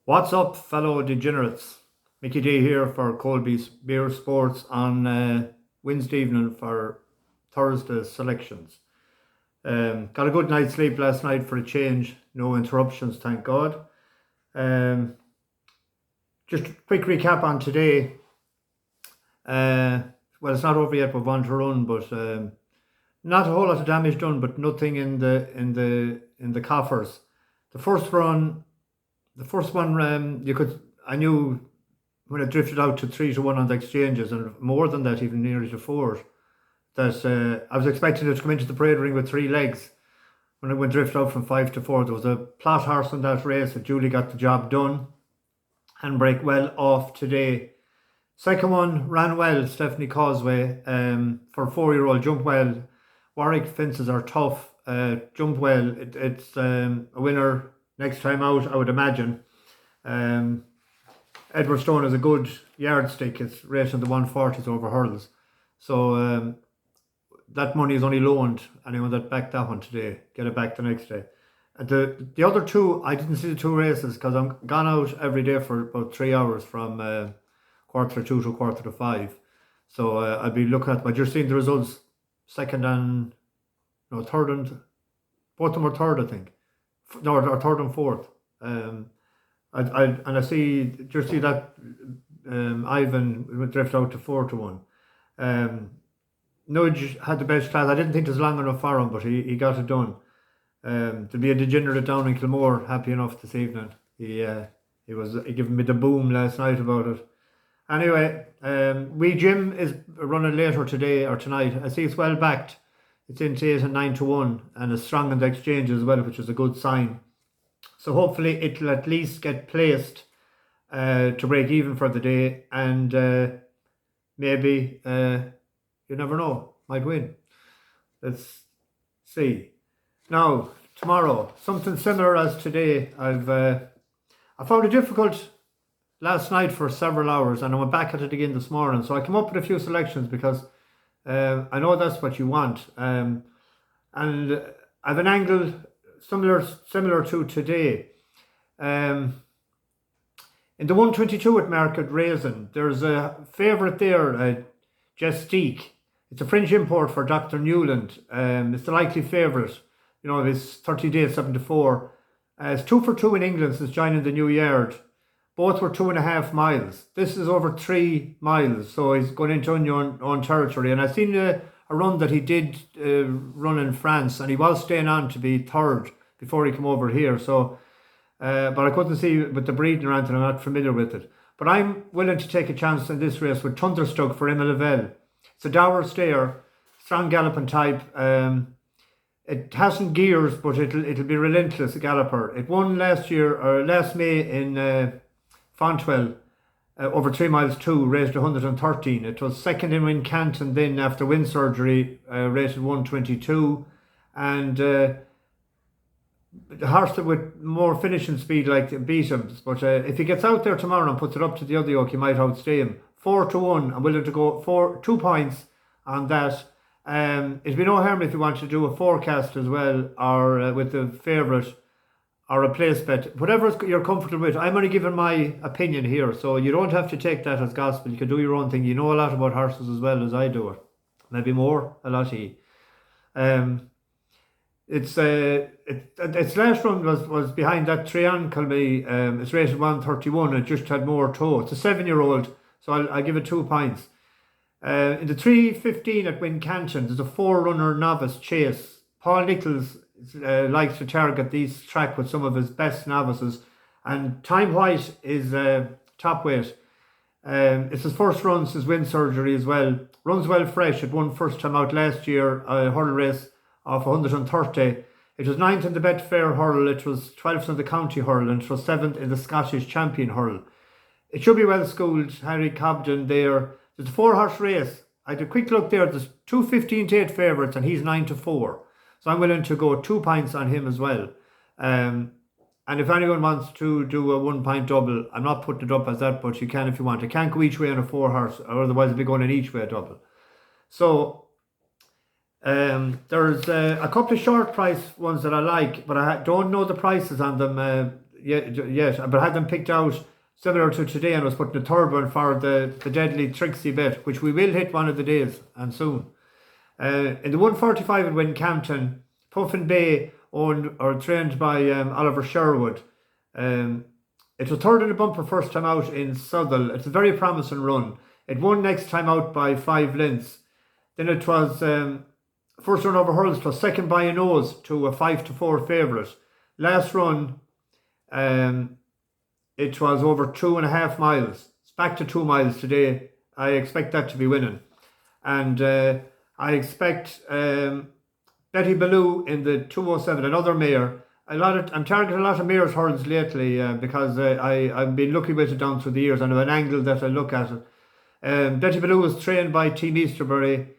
What's up, fellow degenerates? Mickey D here for Colby's Beer Sports on Wednesday evening for Thursday selections. Got a good night's sleep last night for a change. No interruptions, thank God. Just a quick recap on today. Well, it's not over yet. We've one to run, but not a whole lot of damage done, but nothing in the coffers. The first one, I knew when it drifted out to 3-1 on the exchanges, and more than that, even nearly to 4, that I was expecting it to come into the parade ring with 3 legs. When it went drift out from 5-4, there was a plot horse in that race that Julie got the job done. Handbrake well off today. Second one ran well, Stephanie Causeway, for a 4-year-old, jumped well. Warwick fences are tough, jumped well. It's a winner next time out, I would imagine. Edward Stone is a good yardstick. It's rated in the 140s over hurdles. So that money is only loaned. Anyone that backed that one today, get it back the next day. The other two, I didn't see the 2 races because I'm gone out every day for about 3 hours from 2:45 to 5:15. So I'll be looking at, but you're seeing the results, third and, both of them are third, I think. No, or third and fourth. I see that Ivan would drift out to 4-1. Nudge had the best class. I didn't think it was long enough for him, but he got it done. To be a degenerate down in Kilmore, happy enough this evening. He gave me the boom last night about it. Anyway, Wee Jim is running later today or tonight. I see it's well backed. It's into 8 and 9-1, and it's strong in the exchange as well, which is a good sign. So hopefully it'll at least get placed to break even for the day, and maybe you never know, might win. Let's see. Now tomorrow, something similar as today. I found it difficult last night for several hours, and I went back at it again this morning. So I came up with a few selections because I know that's what you want, and I have an angle similar to today. In the 122 at Market Rasen, there's a favourite there, Gestique. It's a French import for Dr. Newland. It's the likely favourite. You know, it's 30 days, 7-4. It's 2 for 2 in England since joining the new yard. Both were 2.5 miles. This is over 3 miles, so he's going into unknown territory. And I've seen a run that he did run in France, and he was staying on to be third before he came over here. So, but I couldn't see with the breeding or anything. I'm not familiar with it. But I'm willing to take a chance in this race with Thunderstruck for Emma Lavelle. It's a dour stayer, strong galloping type. It hasn't gears, but it'll be relentless, a galloper. It won last May in Fontwell, over 3 miles 2, raised 113. It was second in Wincanton then after wind surgery, rated 122. And the horse that with more finishing speed beat him. But if he gets out there tomorrow and puts it up to the other yoke, he might outstay him. 4-1. I'm willing to go 2 points on that. It'd be no harm if you want to do a forecast as well, or with the favourite, or a place bet, whatever you're comfortable with. I'm only giving my opinion here, so you don't have to take that as gospel. You can do your own thing. You know a lot about horses as well as I do it, maybe more, a lot. Its last run was behind that Trian Colby. It's rated 131. It just had more toe. It's a 7-year-old, so I'll give it 2 points. In the 3:15 at Wincanton, there's a 4-runner novice chase. Paul Nichols likes to target these track with some of his best novices, and Thyme White is top weight. It's his first run since wind surgery as well. Runs well fresh. It won first time out last year, a hurdle race of 130. It was 9th in the Betfair hurdle. It was 12th in the county hurdle, and it was 7th in the Scottish champion hurdle. It should be well schooled. Harry Cobden there. There's a 4-horse race. I had a quick look there. There's 2 15-8 favourites, and he's 9-4. So I'm willing to go 2 points on him as well. And if anyone wants to do a 1 point double, I'm not putting it up as that, but you can if you want. It can't go each way on a 4-horse, or otherwise it'll be going an each way double. So there's a couple of short price ones that I like, but I don't know the prices on them. yet, but I had them picked out similar to today, and I was putting the third one for the deadly Trixie bet, which we will hit one of the days and soon. In the 145 at Wincanton, Puffin Bay, owned or trained by Oliver Sherwood. It was third in the bumper first time out in Southall. It's a very promising run. It won next time out by 5 lengths. Then it was first run over hurdles. It was second by a nose to a 5-4 favourite. Last run, it was over 2.5 miles. It's back to 2 miles today. I expect that to be winning. And I expect Betty Baloo in the 207, another mare. I'm targeting a lot of mares hurdles lately because I've been lucky with it down through the years, and I have an angle that I look at it. Betty Baloo was trained by Team Easterbury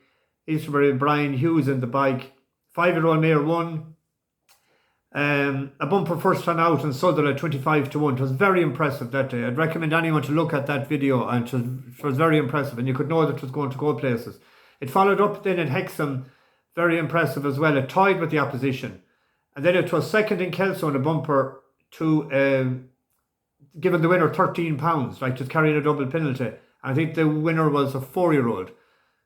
Brian Hughes in the bike. 5-year-old mare won. A bumper first time out in Southern at 25-1. It was very impressive that day. I'd recommend anyone to look at that video, and it was very impressive, and you could know that it was going to go places. It followed up then in Hexham, very impressive as well. It toyed with the opposition. And then it was second in Kelso in a bumper to giving the winner £13, like just carrying a double penalty. I think the winner was a 4-year-old.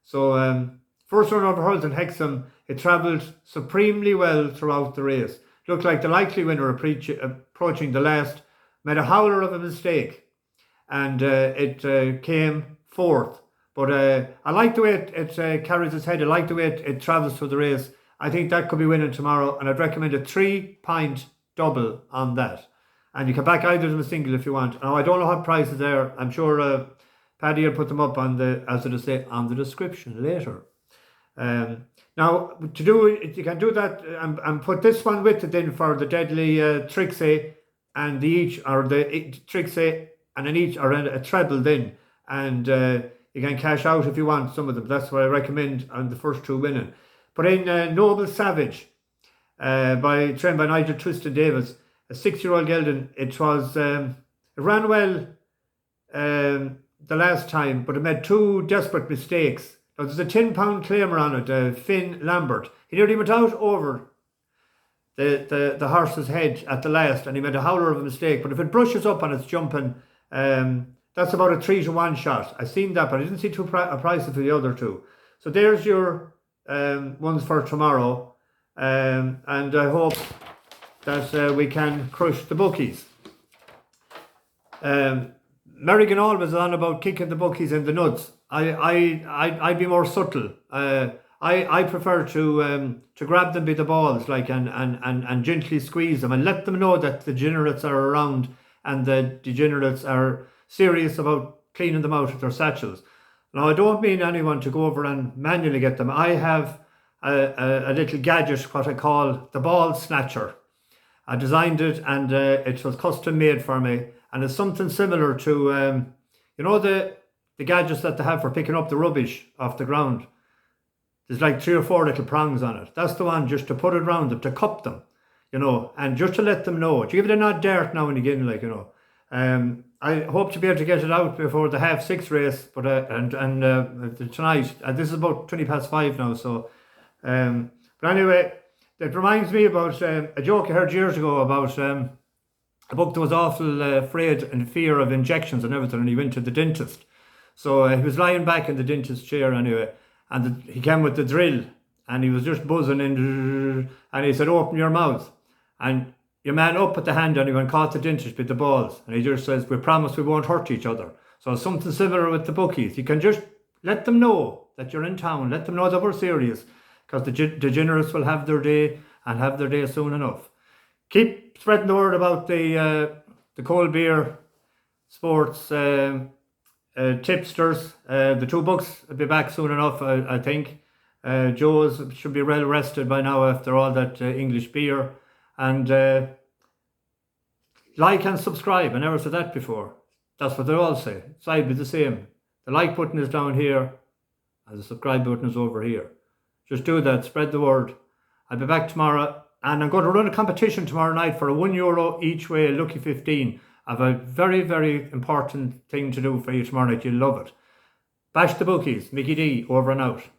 So first run over hurdles in Hexham, it travelled supremely well throughout the race. Looked like the likely winner approaching the last, made a howler of a mistake, and it came fourth. But I like the way it carries its head. I like the way it travels through the race. I think that could be winning tomorrow, and I'd recommend a 3-point double on that. And you can back either of them a single if you want. Now, I don't know what prices there. I'm sure Paddy will put them up on the description later. Now, you can do that and put this one with it then for the deadly Trixie and the Trixie and an each or a treble then, and you can cash out if you want some of them. That's what I recommend on the first two winning. Put in Noble Savage, trained by Nigel Twiston Davis, a 6-year-old gelding. It ran well the last time, but it made 2 desperate mistakes. Now, there's a £10 claimer on it, Finn Lambert. He nearly went out over the horse's head at the last, and he made a howler of a mistake. But if it brushes up and it's jumping, that's about a 3-1 shot. I seen that, but I didn't see a price for the other two. So there's your ones for tomorrow, and I hope that we can crush the bookies. Merrigan always is on about kicking the bookies in the nuts. I'd be more subtle. I prefer to grab them by the balls, like and gently squeeze them and let them know that the degenerates are around and the degenerates are serious about cleaning them out of their satchels. Now, I don't mean anyone to go over and manually get them. I have a little gadget, what I call the ball snatcher. I designed it, and it was custom made for me, and it's something similar to the gadgets that they have for picking up the rubbish off the ground. There's like 3 or 4 little prongs on it. That's the one, just to put it around them, to cup them, and just to let them know. To give it a nod dart now and again, I hope to be able to get it out before the 6:30 race, but tonight, this is about 5:20 now, so, but anyway, that reminds me about a joke I heard years ago about a book that was awful afraid and fear of injections and everything, and he went to the dentist. So he was lying back in the dentist's chair anyway, and he came with the drill, and he was just buzzing in, and he said, "Open your mouth." And your man up at the hand and he went caught the dentist with the balls, and he just says, "We promise we won't hurt each other." So something similar with the bookies. You can just let them know that you're in town, let them know that we're serious, because the degenerates will have their day, and have their day soon enough. Keep spreading the word about the cold beer sports tipsters. The 2 books will be back soon enough, I think. Joe's should be well rested by now after all that English beer. And like and subscribe. I never said that before. That's what they all say. It's I'd be the same. The like button is down here, and the subscribe button is over here. Just do that. Spread the word. I'll be back tomorrow, and I'm going to run a competition tomorrow night for a €1 each way, lucky 15. I have a very, very important thing to do for you tomorrow night. You'll love it. Bash the bookies. Mickey D, over and out.